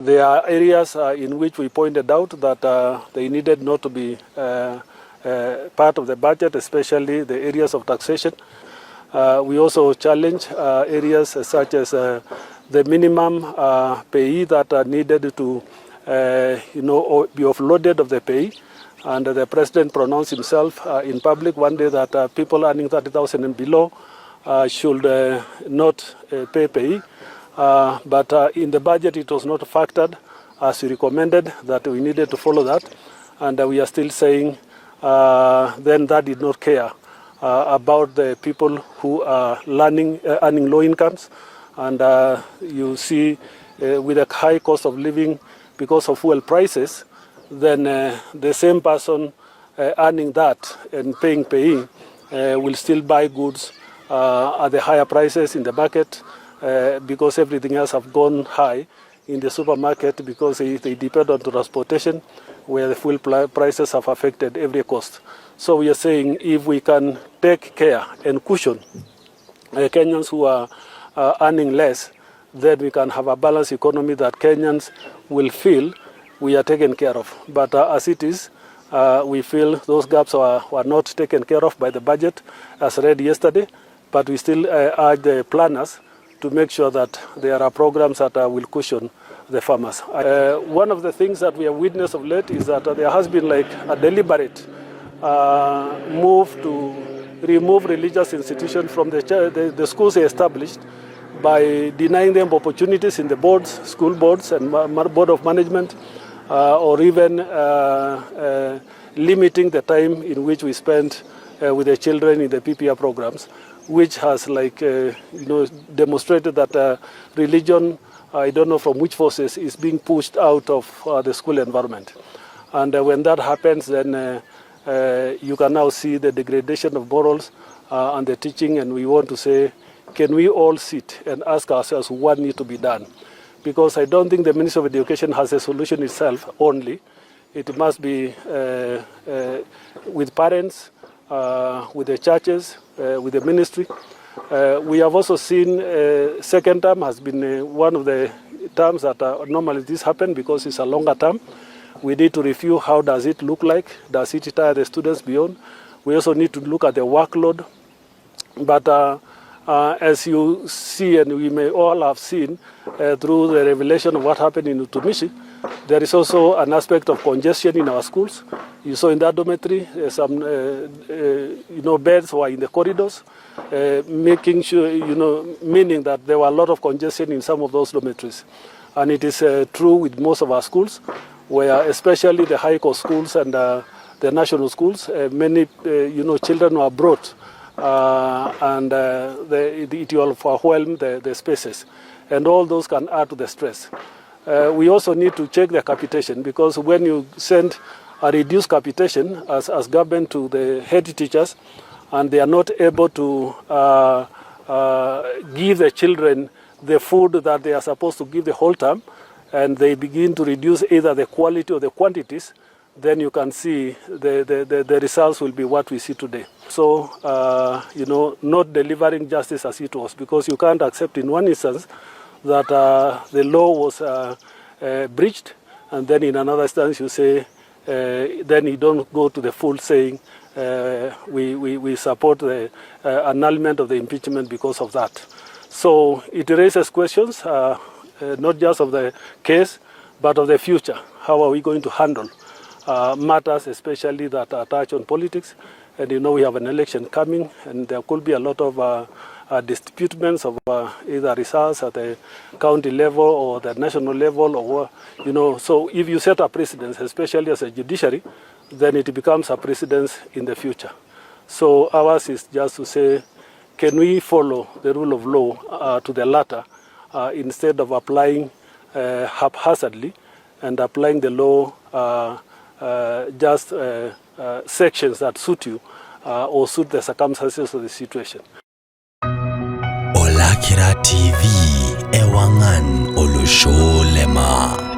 There are areas in which we pointed out that they needed not to be part of the budget, especially the areas of taxation. We also challenge areas such as the minimum pay that needed to be offloaded of the pay. And the president pronounced himself in public one day that people earning 30,000 and below should not pay. But in the budget it was not factored as we recommended that we needed to follow that. And we are still saying then that did not care about the people who are earning low incomes. And you see with a high cost of living because of fuel prices, then the same person earning that and paying will still buy goods at the higher prices in the market because everything else have gone high in the supermarket because they depend on transportation where the fuel prices have affected every cost. So we are saying if we can take care and cushion Kenyans who are earning less, then we can have a balanced economy that Kenyans will feel we are taken care of. But as it is, we feel those gaps were not taken care of by the budget as read yesterday, but we still urge the planners to make sure that there are programs that will cushion the farmers. One of the things that we have witnessed of late is that there has been like a deliberate move to remove religious institutions from the schools they established by denying them opportunities in the boards, school boards and board of management, or even limiting the time in which we spend with the children in the PPR programs, which has demonstrated that religion, I don't know from which forces, is being pushed out of the school environment. And when that happens, then you can now see the degradation of morals and the teaching, and we want to say, can we all sit and ask ourselves what needs to be done? Because I don't think the Ministry of Education has a solution itself only. It must be with parents, with the churches, with the ministry. We have also seen second term has been one of the terms that normally this happen because it's a longer term. We need to review how does it look like, does it tire the students beyond. We also need to look at the workload. But as you see, and we may all have seen through the revelation of what happened in Utumishi, there is also an aspect of congestion in our schools. You saw in that dormitory some beds were in the corridors, making sure, meaning that there were a lot of congestion in some of those dormitories. And it is true with most of our schools, where especially the high-cost schools and the national schools, many children were brought and it will overwhelm the spaces. And all those can add to the stress. We also need to check the capitation, because when you send a reduced capitation as government to the head teachers, and they are not able to give the children the food that they are supposed to give the whole term, and they begin to reduce either the quality or the quantities, then you can see the results will be what we see today. So, not delivering justice as it was, because you can't accept in one instance that the law was breached, and then in another instance you say, then you don't go to the full saying, we support the annulment of the impeachment because of that. So it raises questions, not just of the case, but of the future. How are we going to handle matters, especially that touch on politics? And we have an election coming, and there could be a lot of disputes of either results at the county level or the national level, or So if you set a precedence, especially as a judiciary, then it becomes a precedence in the future. So ours is just to say, can we follow the rule of law to the latter instead of applying haphazardly and applying the law just sections that suit you or suit the circumstances of the situation. Olakira TV Ewangan Olusholema.